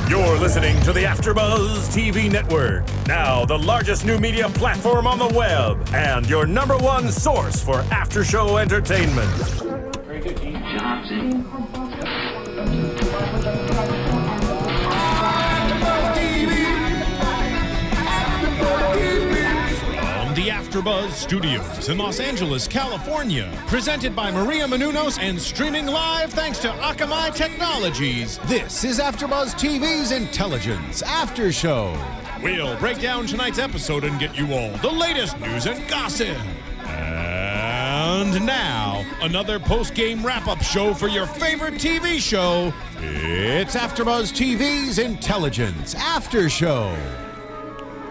You're listening to the AFTERBUZZ TV Network, now the largest new media platform on the web, and your #1 source for after-show entertainment. Very good, Gene Johnson. The AFTERBUZZ Studios in Los Angeles, California. Presented by Maria Menounos and streaming live thanks to Akamai Technologies. This is AFTERBUZZ TV's Intelligence After Show. We'll break down tonight's episode and get you all the latest news and gossip. And now, another post-game wrap-up show for your favorite TV show. It's AFTERBUZZ TV's Intelligence After Show.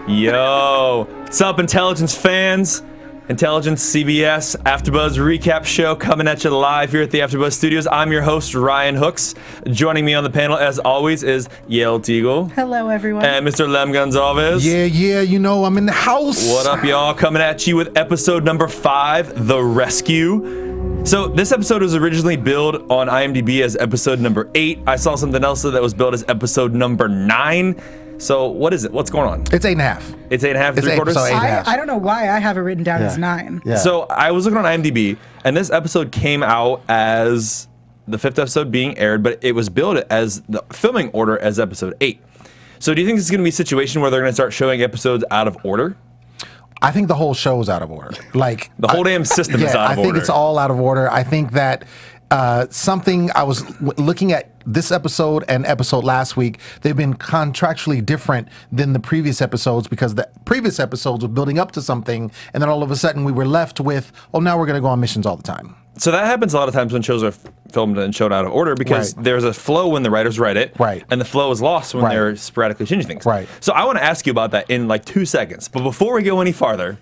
Yo, what's up, Intelligence fans? Intelligence CBS AFTERBUZZ recap show coming at you live here at the AFTERBUZZ Studios. I'm your host, Ryan Hooks. Joining me on the panel, as always, is Yael Tygiel. Hello, everyone. And Mr. Gonsalvez. Yeah, you know, I'm in the house. What up, y'all? Coming at you with episode number 5, The Rescue. So this episode was originally billed on IMDb as episode number 8. I saw something else that was billed as episode number 9. So what is it? What's going on? It's 8.5. It's 8.5, It's 3/4? 8.5. I don't know why I have it written down as 9. Yeah. So I was looking on IMDb, and this episode came out as the 5th episode being aired, but it was billed as the filming order as episode 8. So do you think this is going to be a situation where they're going to start showing episodes out of order? I think the whole show is out of order. Like The whole damn system is out of order. I think it's all out of order. I think that something I was looking at this episode and episode last week, they've been contractually different than the previous episodes because the previous episodes were building up to something, and then all of a sudden we were left with, oh, now we're going to go on missions all the time. So that happens a lot of times when shows are filmed and shown out of order because there's a flow when the writers write it, and the flow is lost when they're sporadically changing things. So I want to ask you about that in like 2 seconds. But before we go any farther,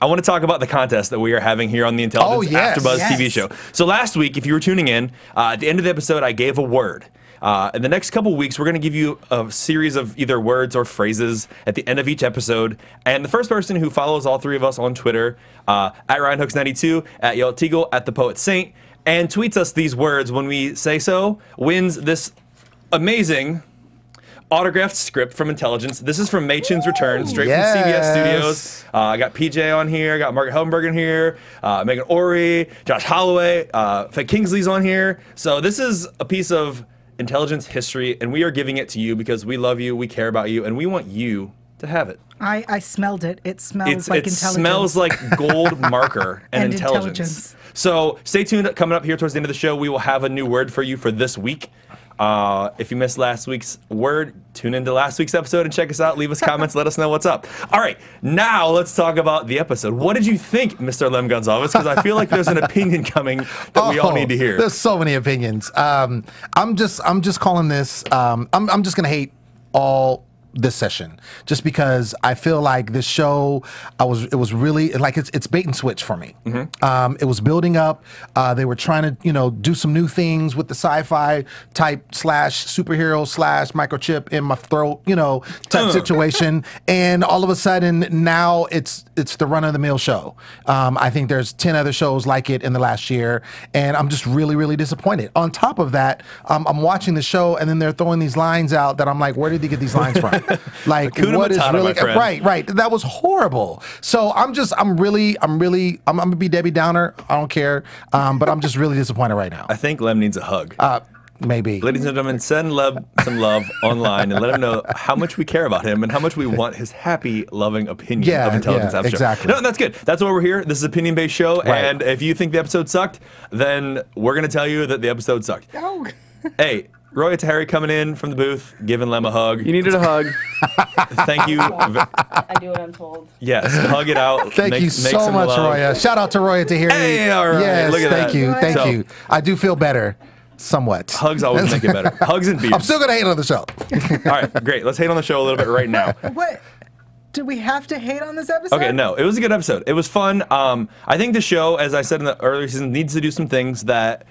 I want to talk about the contest that we are having here on the Intelligence AFTERBUZZ TV show. So last week, if you were tuning in, at the end of the episode, I gave a word. In the next couple weeks, we're going to give you a series of either words or phrases at the end of each episode. And the first person who follows all 3 of us on Twitter, at RyanHooks92, at Yael Tygiel, at The Poet Saint, and tweets us these words when we say so, wins this amazing autographed script from Intelligence. This is from Machin's Return, straight from CBS Studios. I got PJ on here, got Margaret Hellenberg in here, Megan Ori, Josh Holloway, Faye Kingsley's on here. So this is a piece of Intelligence history, and we are giving it to you because we love you, we care about you, and we want you to have it. I smelled it. It smells like Intelligence. It smells like gold marker and intelligence. So stay tuned. Coming up here towards the end of the show, we will have a new word for you for this week. If you missed last week's word, tune into last week's episode and check us out. Leave us comments. Let us know what's up. All right, now let's talk about the episode. What did you think, Mr. Gonsalvez? Because I feel like there's an opinion coming that we all need to hear. There's so many opinions. I'm just calling this. I'm just gonna hate all this session just because I feel like this show it was really like it's bait and switch for me. It was building up, they were trying to do some new things with the sci-fi type / superhero / microchip in my throat type situation, and all of a sudden now it's the run-of-the-mill show. I think there's 10 other shows like it in the last year, and I'm just really disappointed. On top of that, I'm watching the show and then they're throwing these lines out that I'm like, where did they get these lines from? Like, what is really right? That was horrible. So I'm gonna be Debbie Downer. I don't care, but I'm just really disappointed right now. I think Lem needs a hug. Maybe. Ladies and gentlemen, send some love online and let him know how much we care about him and how much we want his happy, loving opinion of Intelligence After Show. Exactly. No, that's good. That's why we're here. This is an opinion-based show, and if you think the episode sucked, then we're going to tell you that the episode sucked. Oh. Hey, Roy Tahari coming in from the booth, giving Lem a hug. You needed a hug. Thank you. I do what I'm told. Yes, hug it out. Thank you so much, Roya. Shout out to Roya Tahari. Hey, all right. Yes, Look at thank you. Thank So- you. I do feel better. Somewhat. Hugs always make it better. Hugs and beers. I'm still gonna hate on the show. All right, great. Let's hate on the show a little bit right now. What? Do we have to hate on this episode? Okay, no, it was a good episode. It was fun. I think the show, as I said in the earlier season, needs to do some things that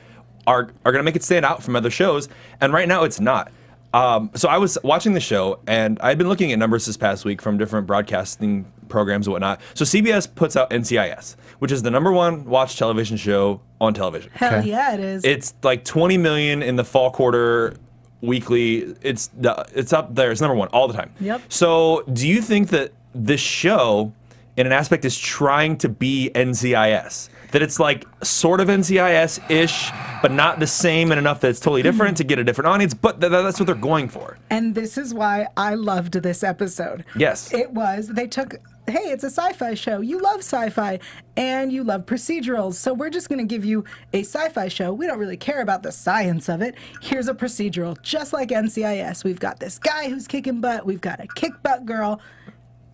are going to make it stand out from other shows, and right now it's not. So I was watching the show, and I'd been looking at numbers this past week from different broadcasting programs and whatnot. So CBS puts out NCIS, which is the #1 watched television show on television. Hell yeah, it is. It's like 20 million in the fall quarter weekly. It's up there. It's number one all the time. Yep. So do you think that this show, in an aspect, is trying to be NCIS? That it's like sort of NCIS-ish, but not the same and enough that it's totally different to get a different audience, but that's what they're going for. And this is why I loved this episode. Yes. They took, hey, it's a sci-fi show. You love sci-fi and you love procedurals. So we're just going to give you a sci-fi show. We don't really care about the science of it. Here's a procedural, just like NCIS. We've got this guy who's kicking butt. We've got a kick butt girl.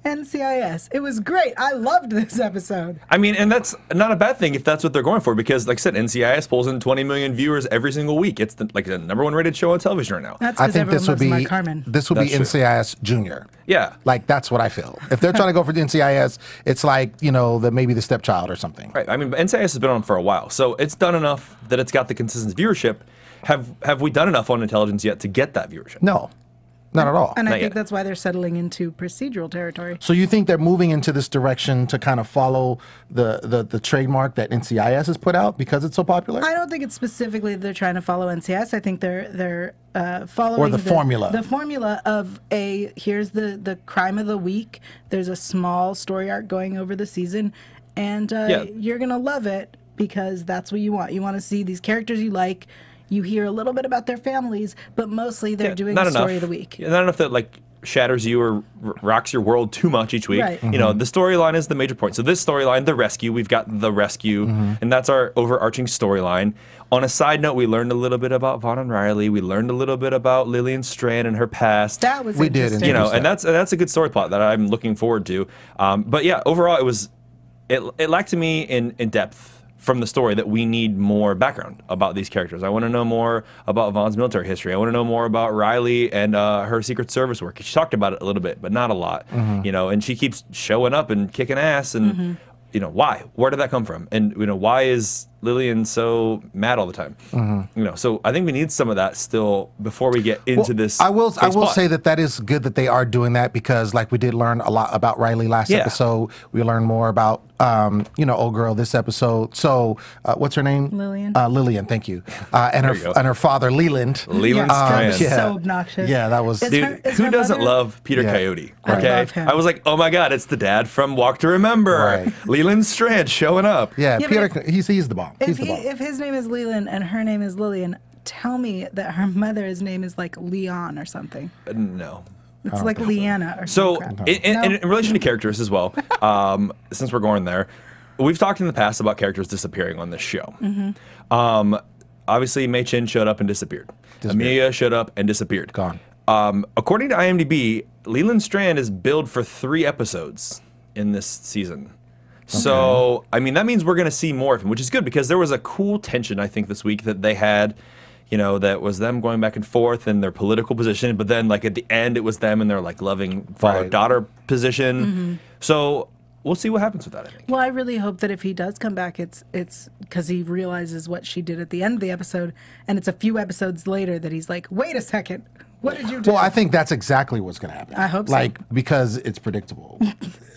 NCIS. It was great. I loved this episode. I mean, and that's not a bad thing if that's what they're going for, because, like I said, NCIS pulls in 20 million viewers every single week. It's the #1 rated show on television right now. That's because everyone loves Mark Harmon. This would be NCIS Junior. Yeah. Like, that's what I feel. If they're trying to go for the NCIS, it's like, maybe the stepchild or something. Right. I mean, NCIS has been on for a while, so it's done enough that it's got the consistent viewership. Have we done enough on Intelligence yet to get that viewership? No. Not at all. And I think that's why they're settling into procedural territory. So you think they're moving into this direction to kind of follow the trademark that NCIS has put out because it's so popular? I don't think it's specifically they're trying to follow NCIS. I think they're following or the formula. The formula of here's the crime of the week. There's a small story arc going over the season, and you're gonna love it because that's what you want. You want to see these characters you like. You hear a little bit about their families, but mostly they're doing the story of the week. Not enough that like shatters you or rocks your world too much each week. Right. You know, the storyline is the major point. So this storyline, the rescue, we've got the rescue, and that's our overarching storyline. On a side note, we learned a little bit about Vaughn and Riley. We learned a little bit about Lillian Strand and her past. That was interesting. You know, and that's a good story plot that I'm looking forward to. But yeah, overall, it lacked to me in depth from the story that we need more background about these characters. I want to know more about Vaughn's military history. I want to know more about Riley and her Secret Service work. She talked about it a little bit, but not a lot. You know, and she keeps showing up and kicking ass. And you know, why? Where did that come from? And you know, why is Lillian so mad all the time? You know, so I think we need some of that still before we get into this. I will say that is good that they are doing that, because like we did learn a lot about Riley last episode. We learned more about old girl this episode. So what's her name? Lillian. Lillian, thank you. And her father Leland. Leland Strand. So obnoxious. Yeah, that was. Dude, who doesn't love Peter Coyote? Okay, I love him. I was like, oh my god, it's the dad from Walk to Remember. Right. Leland Strand showing up. Yeah, Peter. He's the bomb. If his name is Leland and her name is Lillian, tell me that her mother's name is like Leon or something. No. It's like Leanna or something. So, in relation to characters as well, since we're going there, we've talked in the past about characters disappearing on this show. Obviously, Mei Chin showed up and disappeared. Amelia showed up and disappeared. Gone. According to IMDb, Leland Strand is billed for 3 episodes in this season. So, I mean, that means we're going to see more of him, which is good, because there was a cool tension, I think, this week that they had, you know, that was them going back and forth in their political position, but then, like, at the end, it was them in their, like, loving father-daughter position. So, we'll see what happens with that, I think. Well, I really hope that if he does come back, it's because he realizes what she did at the end of the episode, and it's a few episodes later that he's like, wait a second. What did you do? Well, I think that's exactly what's going to happen. I hope so. Like, because it's predictable.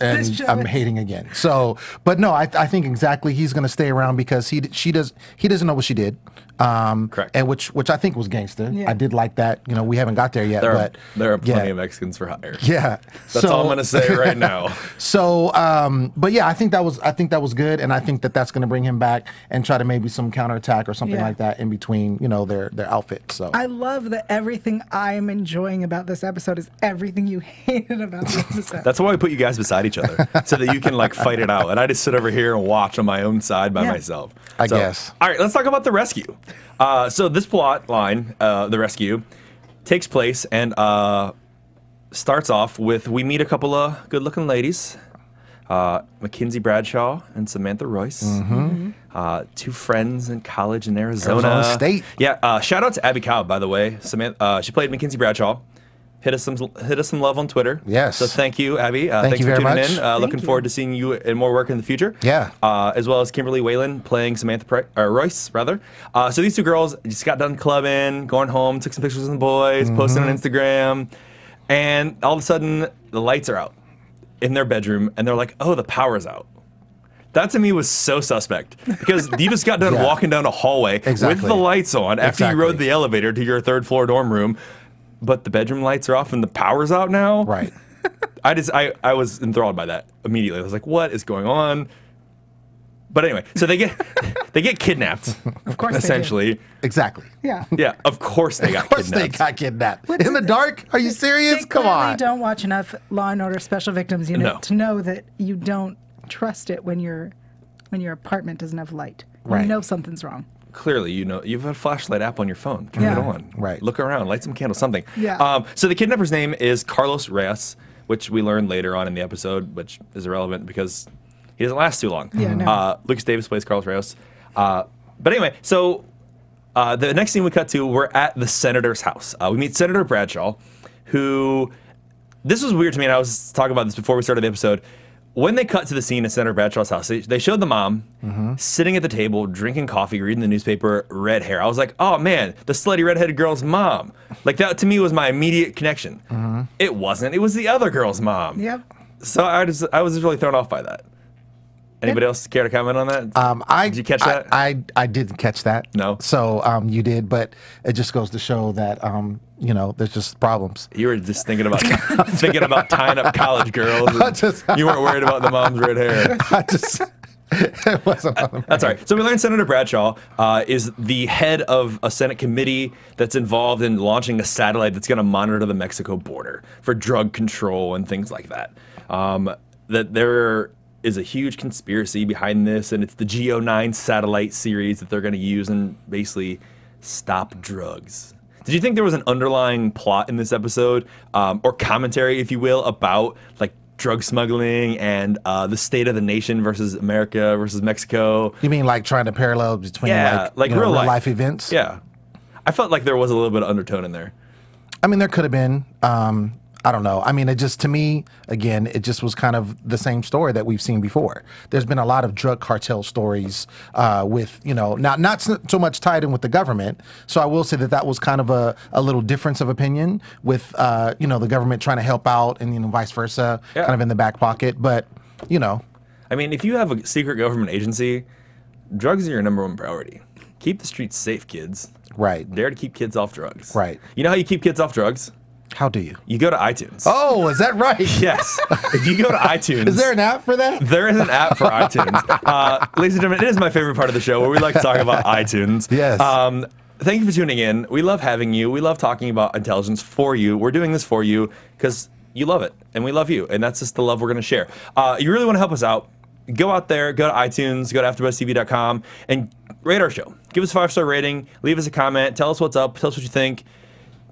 And I'm hating again. So, but no, I think exactly he's going to stay around because he doesn't know what she did. Correct. And which I think was gangster. Yeah. I did like that. You know, we haven't got there yet. There are plenty of Mexicans for hire. Yeah. That's all I'm going to say right now. So, but yeah, I think that was good, and I think that's going to bring him back and try to maybe some counterattack or something like that in between, you know, their outfits. So I love that everything I am enjoying about this episode is everything you hated about the episode. That's why we put you guys beside each other, so that you can like fight it out, and I just sit over here and watch on my own side by myself. I guess. All right, let's talk about the rescue. So this plot line, the rescue, takes place and starts off with we meet a couple of good-looking ladies, Mackenzie Bradshaw and Samantha Royce, 2 friends in college in Arizona State. Yeah, shout out to Abby Cobb, by the way. She played Mackenzie Bradshaw. Hit us some love on Twitter. Yes. So thank you, Abby. Thank you for very tuning much. in. Looking forward to seeing you in more work in the future. Yeah. As well as Kimberly Whalen playing Samantha Royce, rather. So these 2 girls just got done clubbing, going home, took some pictures with the boys, posting on Instagram, and all of a sudden the lights are out in their bedroom, and they're like, "Oh, the power's out." That to me was so suspect because you just got done walking down a hallway with the lights on after you rode the elevator to your 3rd floor dorm room, but the bedroom lights are off and the power's out now. Right. I was enthralled by that immediately. I was like, what is going on? But anyway, so they get kidnapped. Of course, essentially. Exactly. Yeah. Yeah. Of course they got kidnapped. Of course they got kidnapped. In the dark? Are you serious? They Come on. Don't watch enough Law and Order Special Victims Unit to know that you don't trust it when your apartment doesn't have light. You know something's wrong. Clearly, you know, you have a flashlight app on your phone. Turn it on. Right. Look around, light some candles, something. Yeah. So the kidnapper's name is Carlos Reyes, which we learned later on in the episode, which is irrelevant because he doesn't last too long. Yeah, no. Lucas Davis plays Carlos Reyes. But anyway, so the next scene we cut to, we're at the senator's house. We meet Senator Bradshaw, who, this was weird to me, and I was talking about this before we started the episode. When they cut to the scene at Senator Bradshaw's house, they showed the mom sitting at the table, drinking coffee, reading the newspaper, red hair. I was like, oh man, the slutty redheaded girl's mom. Like that to me was my immediate connection. It wasn't. It was the other girl's mom. Yep. So I was just really thrown off by that. Anybody else care to comment on that? Did you catch that? I didn't catch that. No. So you did, but it just goes to show that you know, there's just problems. You were just thinking about tying up college girls. You weren't worried about the mom's red hair. It wasn't on the That's all right. So we learned Senator Bradshaw is the head of a Senate committee that's involved in launching a satellite that's going to monitor the Mexico border for drug control and things like that. That there is a huge conspiracy behind this, and it's the GO9 satellite series that they're going to use and basically stop drugs. Did you think there was an underlying plot in this episode, or commentary, if you will, about like drug smuggling and the state of the nation versus America versus Mexico? You mean like trying to parallel between like real life events? Yeah. I felt like there was a little bit of undertone in there. I mean, there could have been. I don't know. I mean, it just, to me, again, it just was kind of the same story that we've seen before. There's been a lot of drug cartel stories with, you know, not so much tied in with the government. So I will say that that was kind of a little difference of opinion with, you know, the government trying to help out and, you know, vice versa, kind of in the back pocket. But, you know. I mean, if you have a secret government agency, drugs are your #1 priority. Keep the streets safe, kids. Right. Dare to keep kids off drugs. Right. You know how you keep kids off drugs? How do you? You go to iTunes. Oh, is that right? Yes. If you go to iTunes. Is there an app for that? There is an app for iTunes. Ladies and gentlemen, it is my favorite part of the show where we like to talk about iTunes. Yes. Thank you for tuning in. We love having you. We love talking about intelligence for you. We're doing this for you because you love it and we love you. And that's just the love we're going to share. You really want to help us out? Go out there, go to iTunes, go to AfterBuzzTV.com and rate our show. Give us a 5-star rating. Leave us a comment. Tell us what's up. Tell us what you think.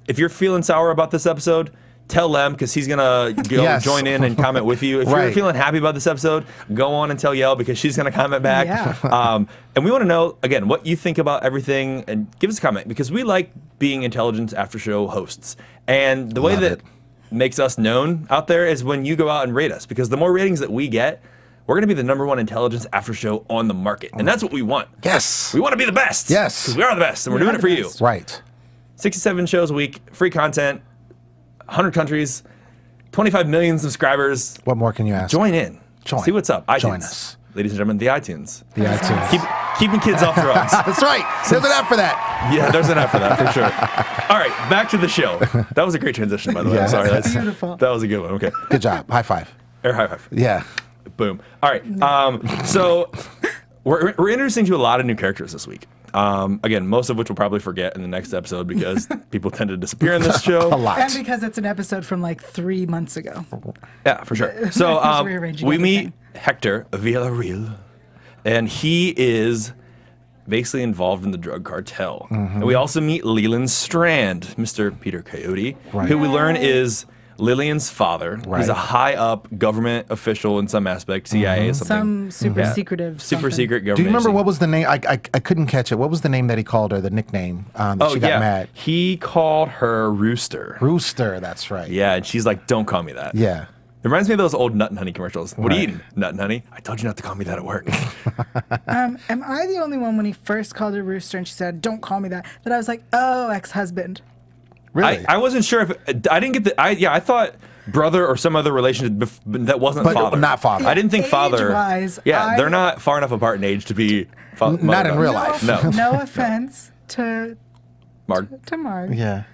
If you're feeling sour about this episode, tell Lem because he's gonna join in and comment with you. If you're feeling happy about this episode, go on and tell Yael because she's gonna comment back. Yeah. And we want to know again what you think about everything and give us a comment because we like being Intelligence After Show hosts. And the way that makes us known out there is when you go out and rate us because the more ratings that we get, we're going to be the #1 Intelligence After Show on the market. And that's what we want. Yes. We want to be the best. Yes. Because we are the best and we're doing it for you. Right. 67 shows a week, free content, 100 countries, 25 million subscribers. What more can you ask? Join in. See what's up. iTunes. Join us. Ladies and gentlemen, the iTunes. The iTunes. Keeping kids off drugs. That's right. There's an app for that. Yeah, there's an app for that, for sure. All right, back to the show. That was a great transition, by the way. Yeah. I'm sorry. That's beautiful. That was a good one. Okay. Good job. High five. Air high five. Yeah. Boom. All right. So we're introducing to a lot of new characters this week. Again, most of which we'll probably forget in the next episode because people tend to disappear in this show. A lot. And because it's an episode from like 3 months ago. Yeah, for sure. So we meet Hector Villarreal, and he is basically involved in the drug cartel. And we also meet Leland Strand, Mr. Peter Coyote, who we learn is Lillian's father. He's a high-up government official in some aspect, CIA, something. Some super secretive. Super secret government. Do you remember agency. what was the name? I couldn't catch it. What was the name that he called her, the nickname that she got mad? He called her Rooster. Rooster, that's right. Yeah, and she's like, don't call me that. Yeah. It reminds me of those old Nut and Honey commercials. What are you eating? Nut and Honey? I told you not to call me that at work. Am I the only one when he first called her Rooster and she said, don't call me that I was like, oh, ex-husband. Really? I wasn't sure if I didn't get the. I thought brother or some other relationship that wasn't father. Not father. I didn't think father. Age-wise, They're not far enough apart in age to be not in real life. No. No offense to Mark. To Mark. Yeah.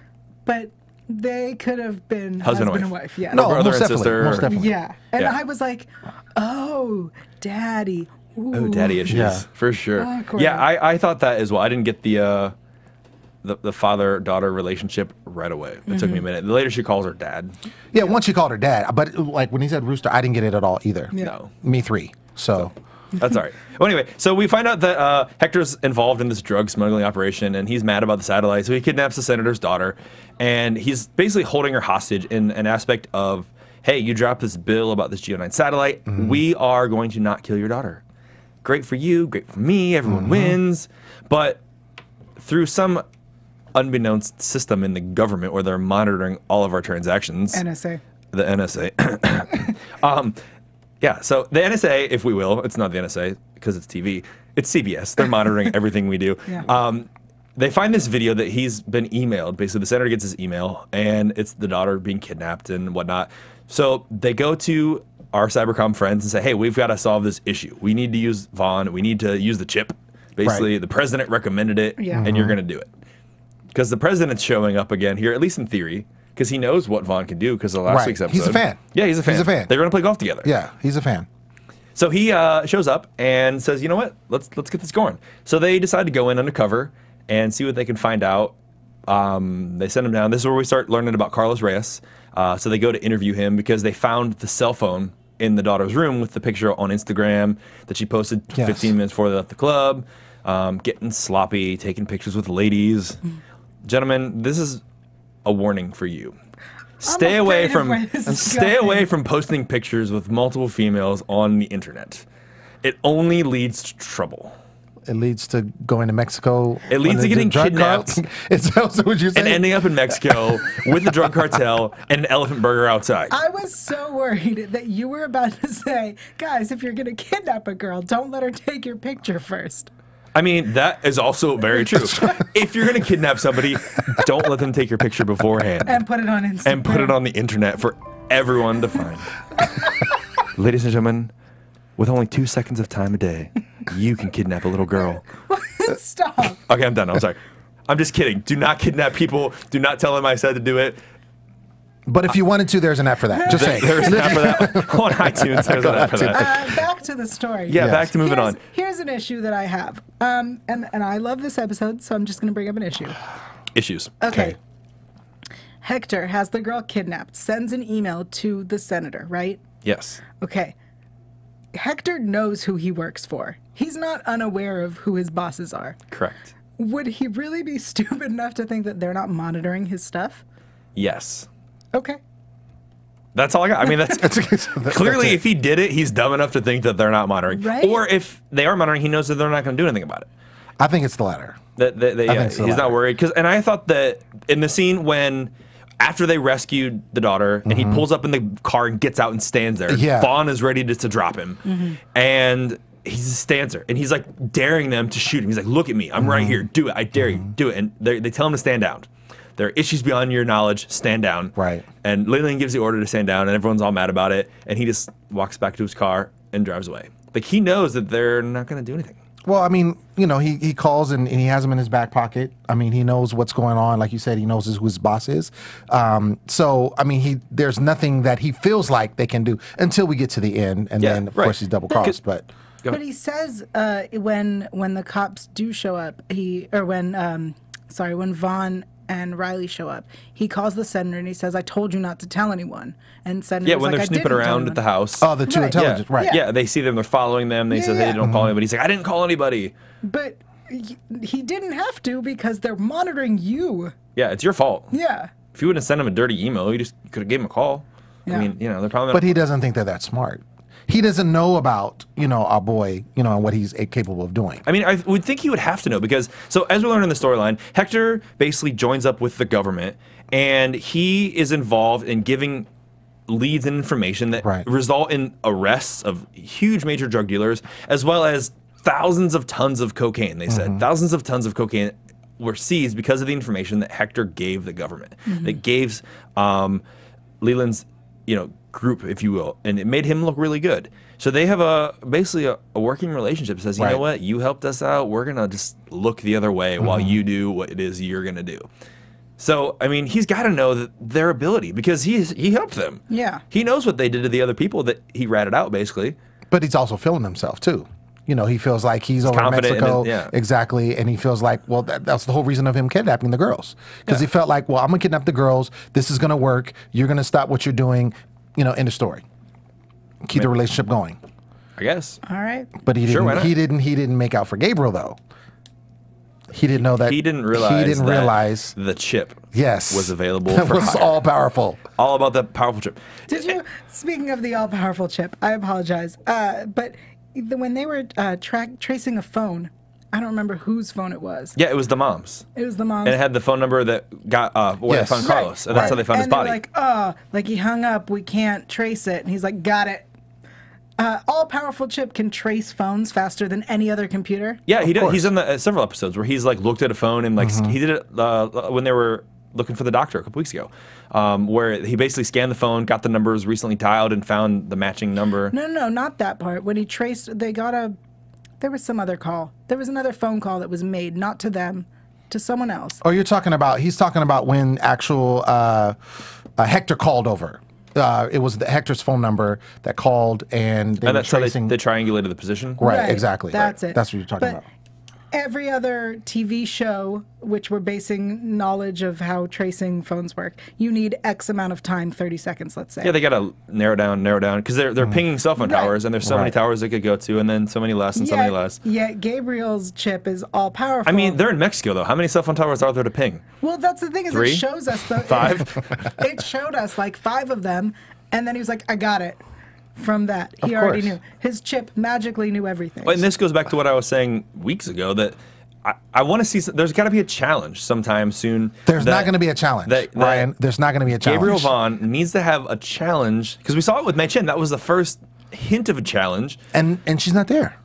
But they could have been husband and wife. Yeah. No, brother most and definitely. sister. Most definitely. Yeah. And I was like, oh, daddy. Ooh. Oh, daddy issues, for sure. Awkward. Yeah, I thought that as well. I didn't get the father-daughter relationship right away. It took me a minute. Later, she calls her dad. Yeah, once she called her dad. But like when he said rooster, I didn't get it at all either. Yeah. No. Me 3. So. That's all right. Well, anyway, so we find out that Hector's involved in this drug smuggling operation, and he's mad about the satellite, so he kidnaps the senator's daughter, and he's basically holding her hostage in an aspect of, hey, you dropped this bill about this GO9 satellite. We are going to not kill your daughter. Great for you, great for me, everyone wins. But through some unbeknownst system in the government where they're monitoring all of our transactions. NSA. The NSA. Yeah, so the NSA, if we will, it's not the NSA because it's TV, it's CBS. They're monitoring everything we do. Yeah. They find this video that he's been emailed. Basically, the senator gets his email, and it's the daughter being kidnapped and whatnot. So they go to our cybercom friends and say, hey, we've got to solve this issue. We need to use Vaughn. We need to use the chip. Basically, the president recommended it, and you're going to do it. Because the president's showing up again here, at least in theory, because he knows what Vaughn can do because of last week's episode. He's a fan. Yeah, he's a fan. He's a fan. They're going to play golf together. Yeah, he's a fan. So he shows up and says, you know what, let's get this going. So they decide to go in undercover and see what they can find out. They send him down. This is where we start learning about Carlos Reyes. So they go to interview him because they found the cell phone in the daughter's room with the picture on Instagram that she posted 15 minutes before they left the club, getting sloppy, taking pictures with ladies. Gentlemen, this is a warning for you. Stay away from posting pictures with multiple females on the internet. It only leads to trouble. It leads to going to Mexico. It leads to getting kidnapped. Is that what you're saying? And ending up in Mexico with the drug cartel and an elephant burger outside. I was so worried that you were about to say, guys, if you're going to kidnap a girl, don't let her take your picture first. I mean, that is also very true. If you're going to kidnap somebody, don't let them take your picture beforehand. And put it on Instagram. And put it on the internet for everyone to find. Ladies and gentlemen, with only 2 seconds of time a day, you can kidnap a little girl. Stop. Okay, I'm done. I'm sorry. I'm just kidding. Do not kidnap people. Do not tell them I said to do it. But if you wanted to, there's an app for that. Just saying. There's an app for that on iTunes. There's an app for that. Back to the story. Yeah, back to moving on. Here's an issue that I have. And I love this episode, so I'm just going to bring up an issue. Issues. Okay. Hector has the girl kidnapped, sends an email to the senator, right? Yes. Okay. Hector knows who he works for. He's not unaware of who his bosses are. Correct. Would he really be stupid enough to think that they're not monitoring his stuff? Yes. Okay. That's all I got. I mean, that's clearly if he did it, he's dumb enough to think that they're not monitoring. Right? Or if they are monitoring, he knows that they're not going to do anything about it. I think it's the latter. He's not worried. And I thought that in the scene when after they rescued the daughter and he pulls up in the car and gets out and stands there, Vaughn is ready to drop him. And he stands there and he's like daring them to shoot him. He's like, look at me. I'm right here. Do it. I dare you. Do it. And they tell him to stand down. There are issues beyond your knowledge. Stand down. Right. And Lillian gives the order to stand down, and everyone's all mad about it. And he just walks back to his car and drives away. Like, he knows that they're not going to do anything. Well, I mean, you know, he calls and he has him in his back pocket. I mean, he knows what's going on. Like you said, he knows who his boss is. So, I mean, there's nothing that he feels like they can do until we get to the end. And then, of course, he's double crossed. But he says when the cops do show up, when Vaughn and Riley show up, he calls the senator and he says, I told you not to tell anyone. And senator when they're snooping around at the house. Oh, the two intelligence, right. Yeah, they see them, they're following them. They say, hey, don't call anybody. He's like, I didn't call anybody. But he didn't have to because they're monitoring you. Yeah, it's your fault. Yeah. If you wouldn't have sent him a dirty email, you just could have gave him a call. Yeah. I mean, they're probably. But he doesn't think they're that smart. He doesn't know about, our boy, and what he's capable of doing. I mean, I would think he would have to know because, so as we learn in the storyline, Hector basically joins up with the government and he is involved in giving leads and information that result in arrests of huge major drug dealers, as well as thousands of tons of cocaine, they said. Thousands of tons of cocaine were seized because of the information that Hector gave the government. That gave Leland's group, if you will, and it made him look really good. So they have basically a working relationship that says, you know what, you helped us out, we're going to just look the other way while you do what it is you're going to do. So, I mean, he's got to know that their ability, because he helped them. Yeah. He knows what they did to the other people that he ratted out, basically. But he's also feeling himself, too. He feels like he's over in Mexico. Exactly. And he feels like, well, that's the whole reason of him kidnapping the girls. Because he felt like, well, I'm going to kidnap the girls. This is going to work. You're going to stop what you're doing. End of story. Keep the relationship going. I guess. All right. But he didn't make out for Gabriel, though. He didn't know that. He didn't realize the chip was available that for was hire. all powerful. All about the powerful chip. Did you, speaking of the all-powerful chip, I apologize, but when they were tracing a phone, I don't remember whose phone it was. Yeah, it was the mom's. It was the mom's. And it had the phone number that got where they found Carlos. And that's how they found his body. Like, he hung up, we can't trace it. And he's like, got it. All-powerful chip can trace phones faster than any other computer. Yeah, he did. He's in several episodes where he's like looked at a phone and like he did it when they were looking for the doctor a couple weeks ago, where he basically scanned the phone, got the numbers recently dialed, and found the matching number. No, not that part. When he traced, there was some other call. There was another phone call that was made, not to them, to someone else. Oh, he's talking about when actual Hector called over. It was Hector's phone number that called, and they were tracing. How they triangulated the position? Right, exactly. That's it. That's what you're talking about. Every other TV show, which we're basing knowledge of how tracing phones work, you need X amount of time, 30 seconds, let's say. Yeah, they got to narrow down, because they're pinging cell phone towers, and there's so many towers they could go to, and then so many less, and so many less. Yeah, Gabriel's chip is all powerful. I mean, they're in Mexico, though. How many cell phone towers are there to ping? Well, that's the thing, is 3? it shows us. 5? It showed us like 5 of them, and then he was like, I got it. From that, he already knew. His chip magically knew everything. And this goes back to what I was saying weeks ago, that I want to see. There's got to be a challenge sometime soon. There's not going to be a challenge, Ryan. There's not going to be a challenge. Gabriel Vaughn needs to have a challenge, because we saw it with Mei Chen. That was the first hint of a challenge. And she's not there.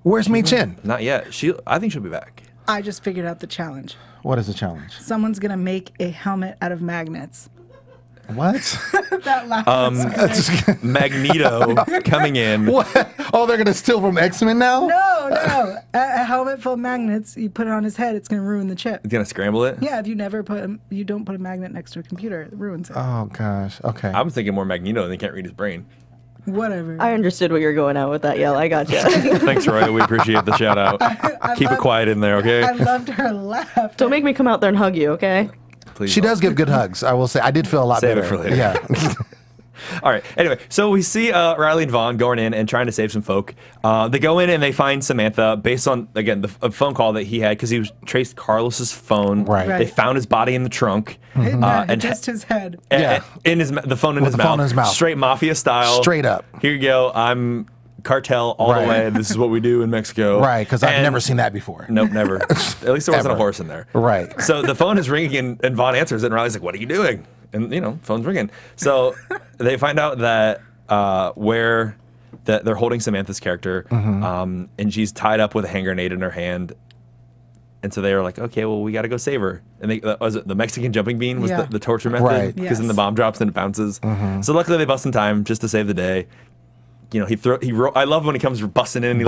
Where's Mei Chen? Not yet. I think she'll be back. I just figured out the challenge. What is the challenge? Someone's gonna make a helmet out of magnets. What? That laugh. Magneto coming in. What? Oh, they're gonna steal from X-Men now? No. A helmet full of magnets. You put it on his head, it's gonna ruin the chip. It's gonna scramble it. Yeah, if you don't put a magnet next to a computer, it ruins it. Oh gosh. Okay. I'm thinking more Magneto, and they can't read his brain. Whatever. I understood what you're going at with that, Yael. I got you. Thanks, Roy. We appreciate the shout out. Keep it quiet in there, okay? I loved her laugh. Don't make me come out there and hug you, okay? Please she does give good hugs. I will say. I did feel a lot better. Save it for later. Yeah. All right. Anyway, so we see Riley and Vaughn going in and trying to save some folk. They go in and they find Samantha based on, again, a phone call that he had, because he traced Carlos's phone. Right. They found his body in the trunk. And just his head. Yeah. In the phone in his mouth. Phone in his mouth. Straight mafia style. Straight up. Here you go. I'm cartel all the way. This is what we do in Mexico. Right, because I've never seen that before. Nope, never. At least there wasn't a horse in there. Right. So the phone is ringing and Vaughn answers it, and Riley's like, "What are you doing?" And phone's ringing. So they find out that that they're holding Samantha's character, and she's tied up with a hand grenade in her hand. And so they were like, "Okay, well, we got to go save her." And was it the Mexican jumping bean was the torture method? Right. Because then the bomb drops and it bounces. So luckily they bust in time just to save the day. I love when he comes busting in and he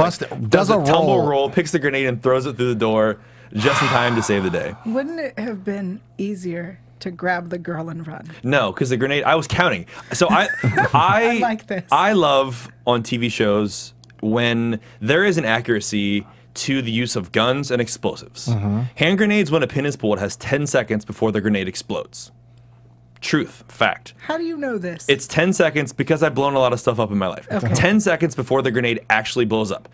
does a tumble roll, picks the grenade and throws it through the door just in time to save the day. Wouldn't it have been easier to grab the girl and run? No, because the grenade, I was counting. So I like this. I love on TV shows when there is an accuracy to the use of guns and explosives. Hand grenades, when a pin is pulled, has 10 seconds before the grenade explodes. Truth, fact. How do you know this? It's 10 seconds because I've blown a lot of stuff up in my life. Okay. 10 seconds before the grenade actually blows up.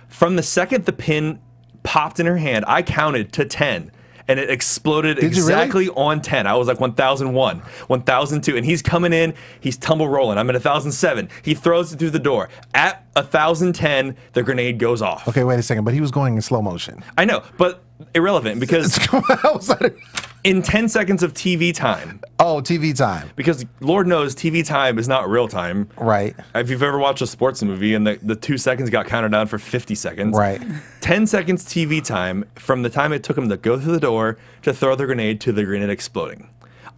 From the second the pin popped in her hand, I counted to 10. And it exploded exactly on 10. I was like 1001, 1002. And he's coming in, he's tumble rolling. I'm at 1007. He throws it through the door. At 1010, the grenade goes off. Okay, wait a second. But he was going in slow motion. I know, but irrelevant because in 10 seconds of TV time. Oh, TV time. Because Lord knows TV time is not real time. Right. If you've ever watched a sports movie and the 2 seconds got counted down for 50 seconds. Right. 10 seconds TV time from the time it took him to go through the door to throw the grenade to the grenade exploding.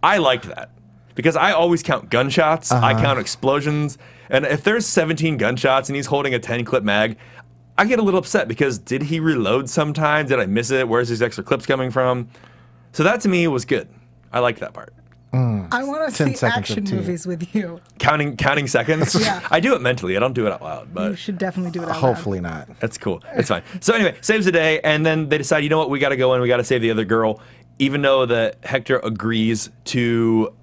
I liked that. because I always count gunshots, I count explosions, and if there's 17 gunshots and he's holding a 10-clip mag, I get a little upset because did he reload sometime? Did I miss it? Where's these extra clips coming from? So that to me was good. I liked that part. I want to see action movies with you. Counting seconds? Yeah. I do it mentally. I don't do it out loud. But You should definitely do it out loud. Hopefully not. That's cool. It's fine. So anyway, saves the day, and then they decide, you know what, we got to go in, we got to save the other girl, even though that Hector agrees to,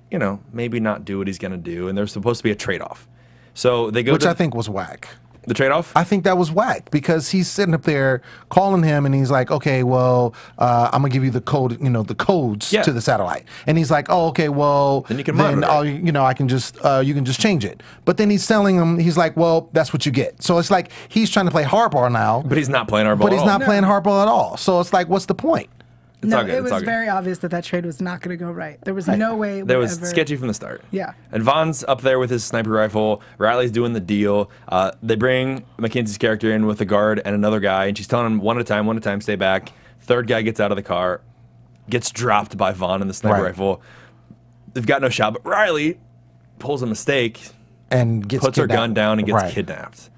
you know, maybe not do what he's going to do, and there's supposed to be a trade-off. So they go Which I think was whack. The trade-off? I think that was whack because he's sitting up there calling him and he's like, okay, well, I'm gonna give you the code, the codes to the satellite. And he's like, oh, okay, well, then you can monitor it. I can just, you can just change it. But then he's telling him, he's like, well, that's what you get. So it's like he's trying to play hardball now. But he's not playing hardball But he's not playing hardball at all. So it's like, what's the point? It was very obvious that trade was not going to go right. There was no way. There was sketchy from the start. Yeah. And Vaughn's up there with his sniper rifle. Riley's doing the deal. They bring Mackenzie's character in with a guard and another guy, and she's telling him one at a time, stay back. Third guy gets out of the car, gets dropped by Vaughn in the sniper rifle. They've got no shot, but Riley pulls a mistake and puts her gun down and gets kidnapped.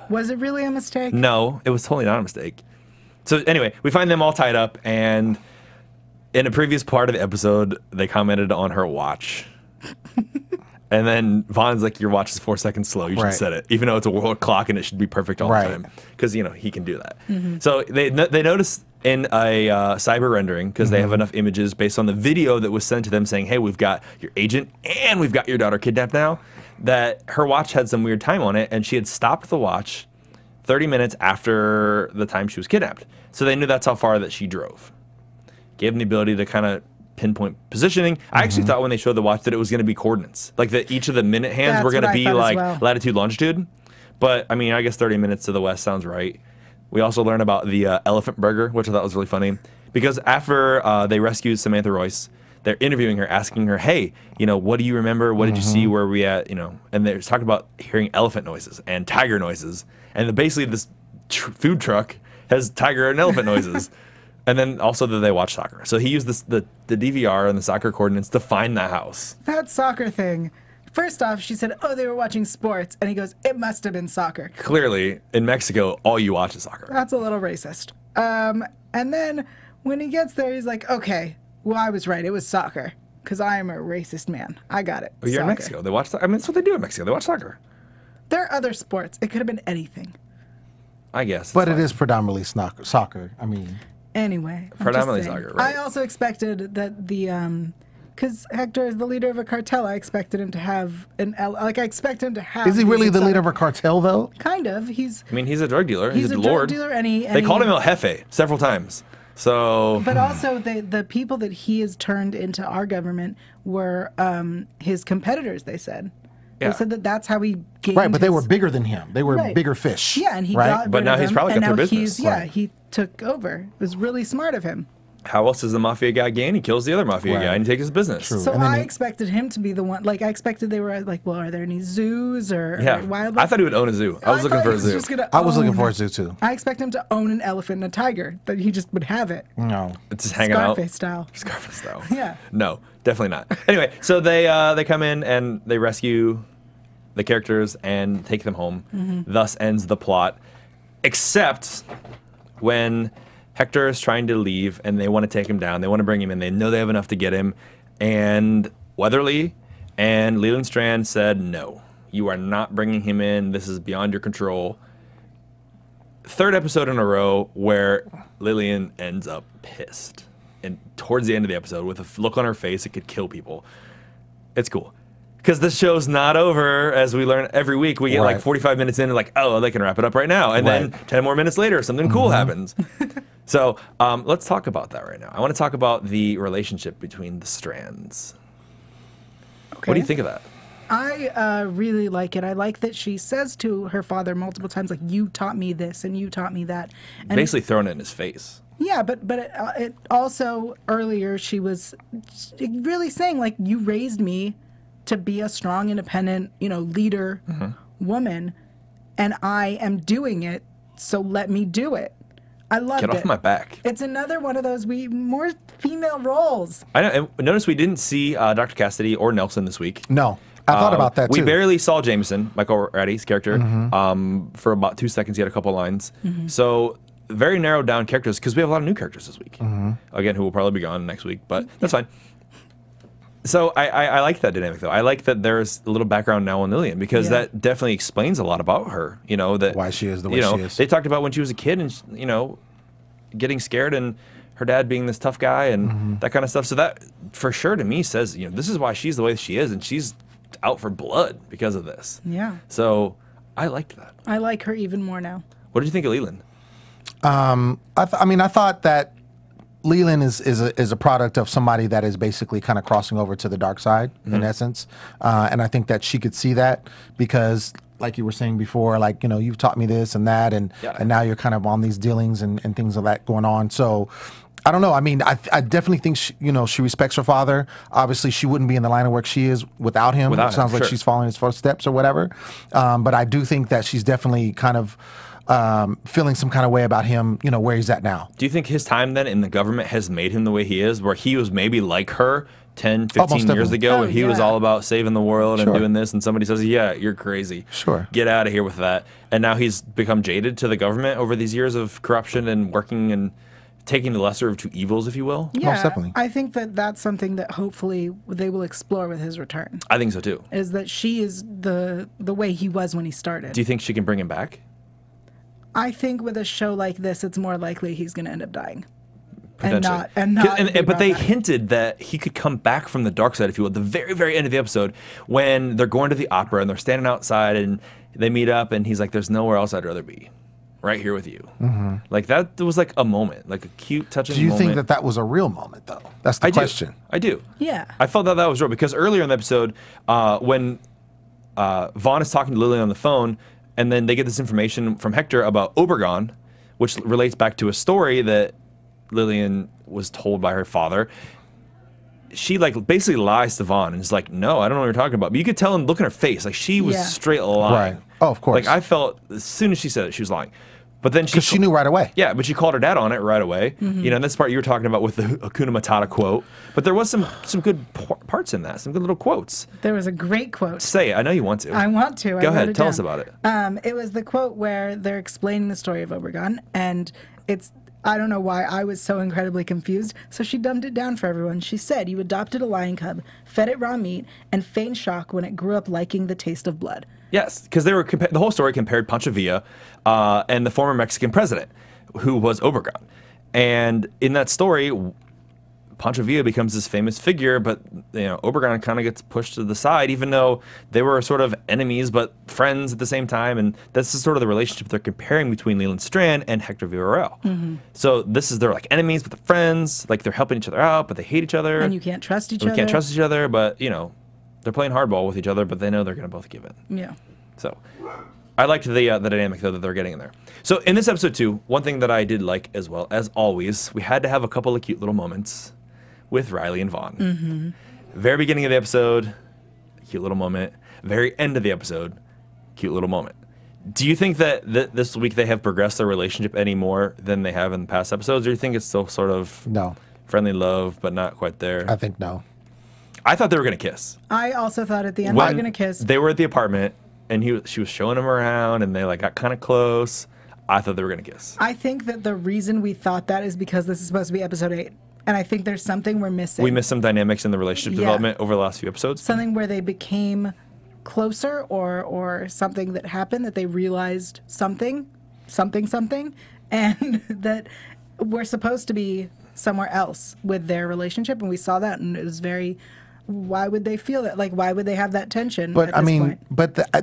Was it really a mistake? No, it was totally not a mistake. So anyway, we find them all tied up, and in a previous part of the episode, they commented on her watch. And then Vaughn's like, your watch is 4 seconds slow. You should set it. Even though it's a world clock and it should be perfect all the time. Because, he can do that. So they noticed in a cyber rendering, because they have enough images based on the video that was sent to them saying, hey, we've got your agent and we've got your daughter kidnapped now, that her watch had some weird time on it, and she had stopped the watch 30 minutes after the time she was kidnapped. So they knew that's how far that she drove. Gave them the ability to kind of pinpoint positioning. I actually thought when they showed the watch that it was going to be coordinates. Like that each of the minute hands were going to be like latitude, longitude. But, I guess 30 minutes to the west sounds right. We also learned about the elephant burger, which I thought was really funny. Because after they rescued Samantha Royce, they're interviewing her, asking her, hey, what do you remember? What did you see? Where were we at? And they're talking about hearing elephant noises and tiger noises. And basically this food truck has tiger and elephant noises. And then also that they watch soccer. So he used the DVR and the soccer coordinates to find that house. That soccer thing. First off, she said, oh, they were watching sports. And he goes, it must have been soccer. Clearly, in Mexico, all you watch is soccer. That's a little racist. And then when he gets there, he's like, okay, well, I was right. It was soccer. Because I am a racist man. I got it. But you're in Mexico. They watch soccer. That's what they do in Mexico. They watch soccer. There are other sports. It could have been anything. I guess. But it is predominantly soccer. Anyway. Predominantly soccer, right. I also expected that because Hector is the leader of a cartel, I expected him to have I expect him to have. Is he really the leader of a cartel, though? Kind of. He's a drug dealer. He's a drug lord. dealer, and they called him El Jefe several times. So. But also, the people that he has turned into our government were his competitors, they said. Yeah. They said that's how he gained. Right, but they were bigger than him. They were bigger fish. Yeah, and he got. But now he's probably got their business. He took over. It was really smart of him. How else does the mafia guy gain? He kills the other mafia guy and he takes his business. True. So I expected him to be the one. Like I expected they were like, well, are there any zoos or wildlife? I thought he would own a zoo. I was looking for a zoo. I was looking for a zoo too. I expect him to own an elephant and a tiger. That he just would have it. No, it's just hanging out. Scarface style. Yeah. No, definitely not. Anyway, so they come in and they rescue the characters and take them home. Thus ends the plot. Except when Hector is trying to leave and they want to take him down. They want to bring him in. They know they have enough to get him. And Weatherly and Leland Strand said, no, you are not bringing him in. This is beyond your control. Third episode in a row where Lillian ends up pissed. And towards the end of the episode, with a look on her face, it could kill people. It's cool. Because this show's not over, as we learn every week. We get like 45 minutes in and like, oh, they can wrap it up right now. And then 10 more minutes later, something cool happens. So let's talk about that right now. I want to talk about the relationship between the strands. Okay. What do you think of that? I really like it. I like that she says to her father multiple times, like, you taught me this and you taught me that. And basically throwing it in his face. Yeah, but it also, earlier, she was really saying, like, you raised me to be a strong, independent, leader woman, and I am doing it, so let me do it. I loved it. Get off my back. It's another one of those more female roles. I know. And notice we didn't see Dr. Cassidy or Nelson this week. No. I thought about that, too. We barely saw Jameson, Michael Ratty's character, for about 2 seconds. He had a couple lines. So very narrowed down characters, because we have a lot of new characters this week. Again, who will probably be gone next week, but that's fine. So I like that dynamic, though. I like that there's a little background now on Lillian, because that definitely explains a lot about her. You know, that why she is the way she is. They talked about when she was a kid and, you know, getting scared and her dad being this tough guy and that kind of stuff. So that, for sure, to me, says, you know, this is why she's the way she is, and she's out for blood because of this. Yeah. So I liked that. I like her even more now. What did you think of Leland? I mean, I thought that Lillian is a product of somebody that is basically kind of crossing over to the dark side, in essence. And I think that she could see that because, like you were saying before, like, you know, you've taught me this and that, and now you're kind of on these dealings and things of that going on. So I don't know. I mean, I definitely think she respects her father. Obviously, she wouldn't be in the line of work she is without him. It sounds like she's following his footsteps or whatever. But I do think that she's definitely kind of feeling some kind of way about him, you know, where he's at now. Do you think his time then in the government has made him the way he is, where he was maybe like her 10, 15 years ago, where he was all about saving the world and doing this, and somebody says, yeah, you're crazy. Get out of here with that. And now he's become jaded to the government over these years of corruption and working and taking the lesser of two evils, if you will. Yeah, most definitely. I think that that's something that hopefully they will explore with his return. I think so too. Is that she is the way he was when he started. Do you think she can bring him back? I think with a show like this, it's more likely he's going to end up dying. Potentially. But they hinted that he could come back from the dark side, if you will, at the very, very end of the episode, when they're going to the opera and they're standing outside and they meet up and he's like, there's nowhere else I'd rather be. Right here with you. Like, that was like a moment, like a cute, touching moment. Do you think that was a real moment, though? That's the question. I do. Yeah. I felt that was real, because earlier in the episode, when Vaughn is talking to Lillian on the phone, and then they get this information from Hector about Obregon, which relates back to a story that Lillian was told by her father. She like basically lies to Vaughn and is like, no, I don't know what you're talking about. But you could tell and look in her face, like she was straight lying. Right. Oh, of course. Like I felt as soon as she said it, she was lying. But then she knew right away. Yeah, but she called her dad on it right away. You know, and that's the part you were talking about with the Hakuna Matata quote. But there was some good parts in that, some good little quotes. There was a great quote. Say it. I know you want to. I want to. Go ahead. Tell us about it. It was the quote where they're explaining the story of Obregon, and it's, I don't know why I was so incredibly confused, so she dumbed it down for everyone. She said, you adopted a lion cub, fed it raw meat, and feigned shock when it grew up liking the taste of blood. Yes, because they were the whole story compared Pancho Villa and the former Mexican president, who was Obregon. And in that story, Pancho Villa becomes this famous figure, but you know, Obregon kind of gets pushed to the side, even though they were sort of enemies but friends at the same time. And that's the sort of the relationship they're comparing between Leland Strand and Hector Villarreal. So they're like enemies, but they're friends. Like they're helping each other out, but they hate each other. And you can't trust each other. You can't trust each other, but you know, they're playing hardball with each other, but they know they're going to both give in. Yeah. So I liked the dynamic, though, that they're getting in there. So in this episode, too, one thing that I did like as well, as always, we had to have a couple of cute little moments with Riley and Vaughn. Very beginning of the episode, cute little moment. Very end of the episode, cute little moment. Do you think that this week they have progressed their relationship any more than they have in past episodes, or do you think it's still sort of friendly love, but not quite there? I think no. I thought they were going to kiss. I also thought at the end they were going to kiss. They were at the apartment, and she was showing him around, and they like got kind of close. I thought they were going to kiss. I think that the reason we thought that is because this is supposed to be episode 8. And I think there's something we're missing. We missed some dynamics in the relationship development over the last few episodes. Something where they became closer, or something that happened, that they realized something, and that we're supposed to be somewhere else with their relationship. And we saw that, and it was very... Why would they feel that? Like, why would they have that tension? But I mean,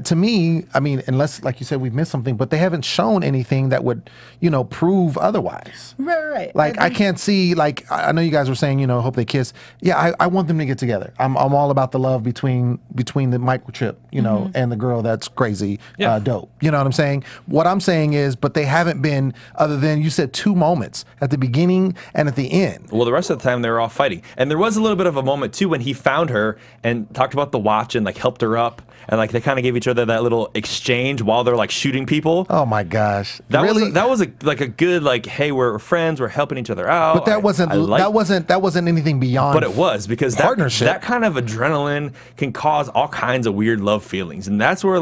to me, I mean, unless, like you said, we've missed something, but they haven't shown anything that would, you know, prove otherwise. Right. Like, I can't see, like, I know you guys were saying, you know, hope they kiss. Yeah, I want them to get together. I'm all about the love between the microchip, you know, and the girl that's crazy, dope. You know what I'm saying? What I'm saying is, but they haven't been, other than, you said 2 moments, at the beginning and at the end. Well, the rest of the time they were all fighting. And there was a little bit of a moment, too, when he found found her and talked about the watch and like helped her up. And like they kind of gave each other that little exchange while they're like shooting people. Oh my gosh! That really? was a good like, hey, we're friends, we're helping each other out. But that wasn't anything beyond. But it was, because partnership. That kind of adrenaline can cause all kinds of weird love feelings, and that's where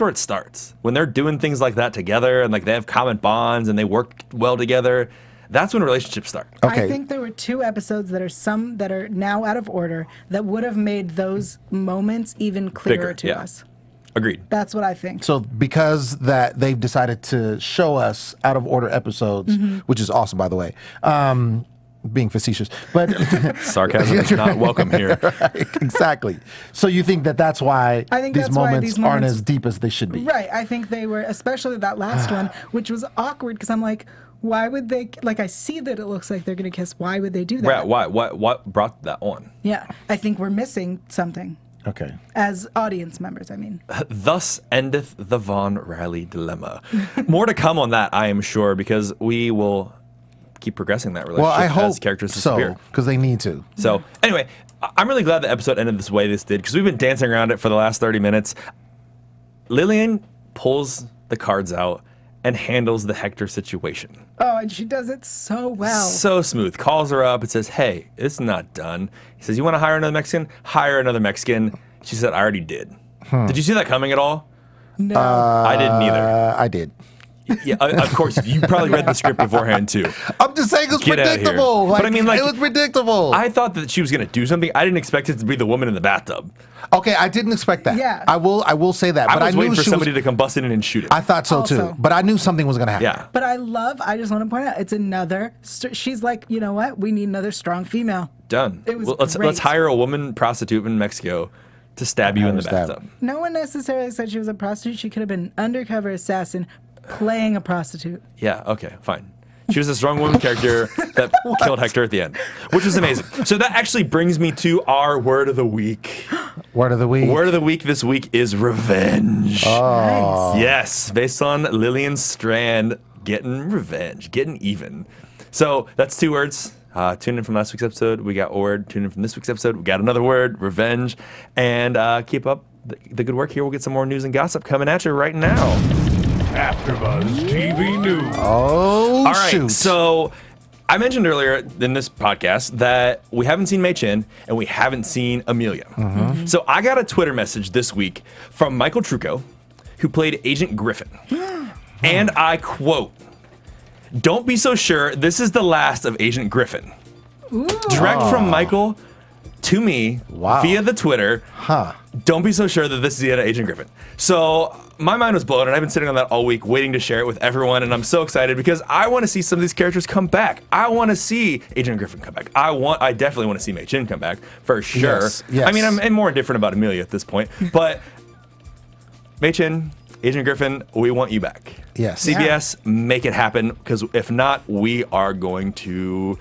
it starts, when they're doing things like that together and like they have common bonds and they work well together. That's when relationships start. Okay. I think there were 2 episodes that are now out of order that would have made those moments even clearer to us. Agreed. That's what I think. So because that they've decided to show us out of order episodes, which is awesome, by the way. Being facetious, but sarcasm is not welcome here. Right, exactly. So you think that's why these moments aren't as deep as they should be? Right. I think they were, especially that last one, which was awkward because I'm like, why would they? Like, I see that it looks like they're going to kiss. Why would they do that? Right. Why? What brought that on? Yeah, I think we're missing something. Okay. As audience members, I mean. Thus endeth the Von Riley dilemma. More to come on that, I am sure, because we will keep progressing that relationship I hope as characters disappear. Because they need to. So anyway, I'm really glad the episode ended this way this did, because we've been dancing around it for the last 30 minutes. Lillian pulls the cards out and handles the Hector situation. Oh, and she does it so well. So smooth. Calls her up and says, hey, it's not done. He says, you want to hire another Mexican? Hire another Mexican. She said, I already did. Did you see that coming at all? No. I didn't either. I did. Yeah, of course. You probably read the script beforehand too. I'm just saying it's predictable. But I mean, like, it was predictable. I thought that she was going to do something. I didn't expect it to be the woman in the bathtub. Okay, I didn't expect that. Yeah. I will say that. But I was knew waiting for somebody to come busting in and shoot it. I thought so too. But I knew something was going to happen. Yeah. But I just want to point out, it's another, she's like, you know what? We need another strong female. Done. It was well, great. let's hire a woman prostitute in Mexico to stab you in the bathtub. No one necessarily said she was a prostitute. She could have been an undercover assassin playing a prostitute. Yeah, okay, fine. She was a strong woman character that killed Hector at the end, which was amazing. So that actually brings me to our word of the week. Word of the week. Word of the week this week is revenge. Oh. Nice. Yes, based on Lillian Strand getting revenge, getting even. So that's 2 words. Tune in from last week's episode. We got a word. Tune in from this week's episode. We got another word, revenge. And keep up the good work here. We'll get some more news and gossip coming at you right now. AfterBuzz TV News. Oh, all right. shoot. So I mentioned earlier in this podcast that we haven't seen Mei Chin and we haven't seen Amelia. So I got a Twitter message this week from Michael Trucco, who played Agent Griffin. And I quote, "Don't be so sure this is the last of Agent Griffin." Direct from Michael to me via the Twitter. Don't be so sure that this is the end of Agent Griffin. So my mind was blown, and I've been sitting on that all week waiting to share it with everyone, and I'm so excited because I want to see some of these characters come back. I want to see Agent Griffin come back. I definitely want to see Mei Chin come back, for sure. Yes. I mean, I'm more indifferent about Amelia at this point, but Mei Chin, Agent Griffin, we want you back. Yes. CBS, make it happen, because if not, we are going to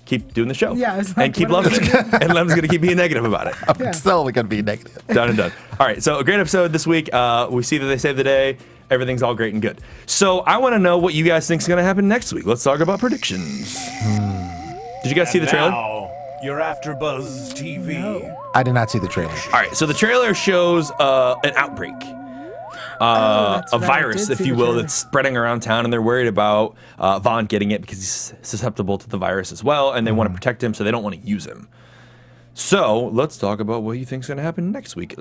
keep doing the show. Yeah, it's and like, keep what are loving we it. And Lem's going to keep being negative about it. I'm still going to be negative. Done and done. All right, so a great episode this week. We see that they saved the day. Everything's all great and good. So I want to know what you guys think is going to happen next week. Let's talk about predictions. Did you guys see the trailer? Now, you're AfterBuzz TV. I did not see the trailer. All right, so the trailer shows an outbreak. A virus, if you will, that's spreading around town, and they're worried about Vaughn getting it because he's susceptible to the virus as well, and they want to protect him, so they don't want to use him. So let's talk about what you think's going to happen next week.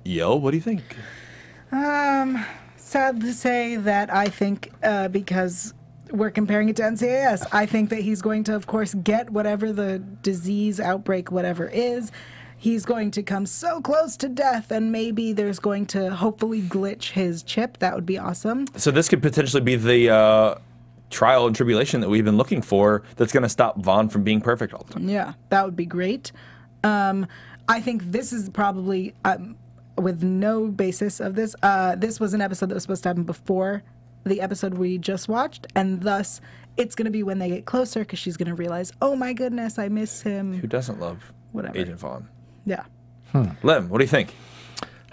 Yael, what do you think? Sad to say that I think because we're comparing it to NCIS, I think that he's going to, of course, get whatever the disease outbreak, whatever is. He's going to come so close to death, and maybe there's going to hopefully glitch his chip. That would be awesome. So this could potentially be the trial and tribulation that we've been looking for that's going to stop Vaughn from being perfect all the time. Yeah, that would be great. I think this is probably, with no basis of this, this was an episode that was supposed to happen before the episode we just watched, and thus it's going to be when they get closer, because she's going to realize, oh my goodness, I miss him. Who doesn't love Agent Vaughn? Yeah. Lem, what do you think?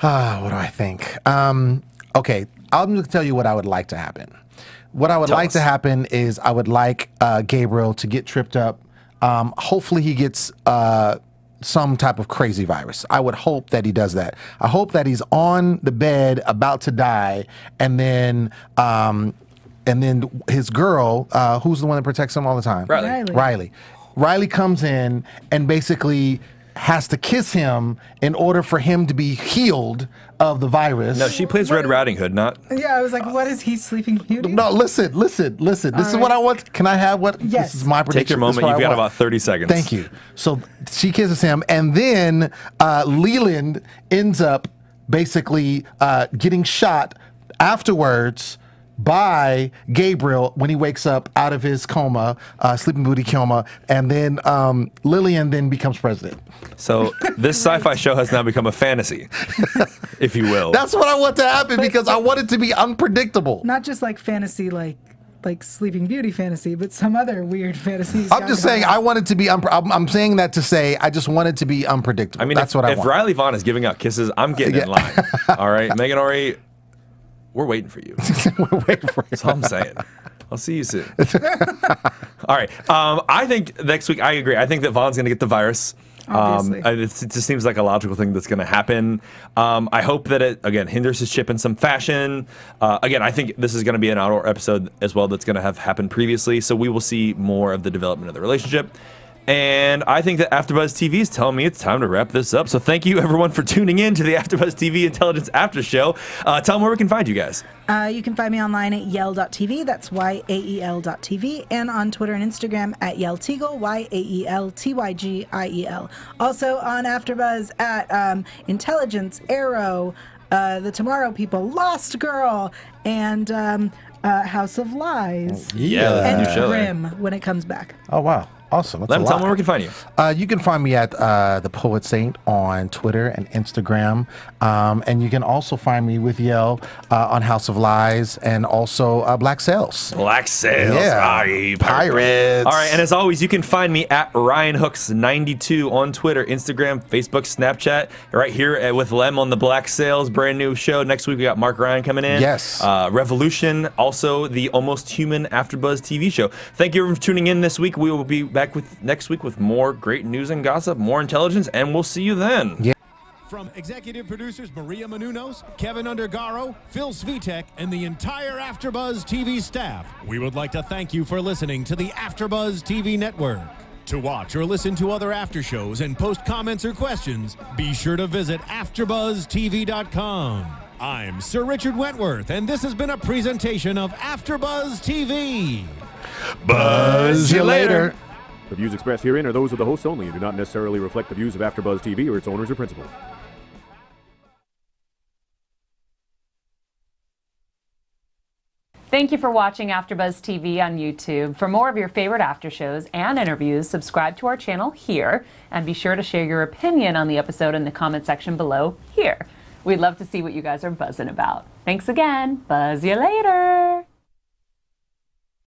What do I think? Okay, I'm going to tell you what I would like to happen. What I would like to happen is I would like Gabriel to get tripped up. Hopefully he gets some type of crazy virus. I would hope that he does that. I hope that he's on the bed about to die, and then his girl, who's the one that protects him all the time? Riley comes in and basically has to kiss him in order for him to be healed of the virus. No, she plays Red Riding Hood, not... Yeah, I was like, what is he, Sleeping Beauty? No, listen. This is what I want. Can I have what? Yes. This is my prediction. Take your moment. You've got about 30 seconds. Thank you. So she kisses him, and then Lillian ends up basically getting shot afterwards by Gabriel when he wakes up out of his coma, Sleeping Beauty coma, and then Lillian then becomes president. So this sci-fi show has now become a fantasy, if you will. That's what I want to happen because I want it to be unpredictable. Not just like fantasy, like Sleeping Beauty fantasy, but some other weird fantasies. I'm just saying I want it to be. I'm saying that to say I just want it to be unpredictable. I mean, that's what I want. If Riley Vaughn is giving out kisses, I'm getting in line. All right, Megan Ori. We're waiting for you. We're waiting for you. That's all I'm saying. I'll see you soon. All right. I think next week, I agree. I think that Vaughn's going to get the virus. It just seems like a logical thing that's going to happen. I hope that it, again, hinders his ship in some fashion. Again, I think this is going to be an Outdoor episode as well that's going to have happened previously, so we will see more of the development of the relationship. And I think that AfterBuzz TV is telling me it's time to wrap this up. So thank you, everyone, for tuning in to the AfterBuzz TV Intelligence After Show. Tell them where we can find you guys. You can find me online at yael.tv. That's YAEL.tv. And on Twitter and Instagram at YaelTygiel, YAELTYGIEL. Also on AfterBuzz at Intelligence, Arrow, The Tomorrow People, Lost Girl, and House of Lies. Yeah, and Grimm when it comes back. Oh, wow. Awesome. Let them tell me where we can find you. You can find me at The Poet Saint on Twitter and Instagram. And you can also find me with Yael on House of Lies and also Black Sails. Black Sails. Yeah. Pirates. All right. And as always, you can find me at RyanHooks92 on Twitter, Instagram, Facebook, Snapchat. Right here with Lem on the Black Sails. Brand new show. Next week, we got Mark Ryan coming in. Yes. Revolution. Also, the Almost Human AfterBuzz TV show. Thank you for tuning in this week. We will be back with next week with more great news and gossip, more intelligence, and we'll see you then. Yeah. From executive producers Maria Menounos, Kevin Undergaro, Phil Svitek, and the entire AfterBuzz TV staff, we would like to thank you for listening to the AfterBuzz TV network. To watch or listen to other after shows and post comments or questions, be sure to visit AfterBuzzTV.com. I'm Sir Richard Wentworth, and this has been a presentation of AfterBuzz TV. Buzz you later. The views expressed herein are those of the hosts only and do not necessarily reflect the views of AfterBuzz TV or its owners or principals. Thank you for watching AfterBuzz TV on YouTube. For more of your favorite after shows and interviews, subscribe to our channel here, and be sure to share your opinion on the episode in the comment section below here. We'd love to see what you guys are buzzing about. Thanks again. Buzz you later.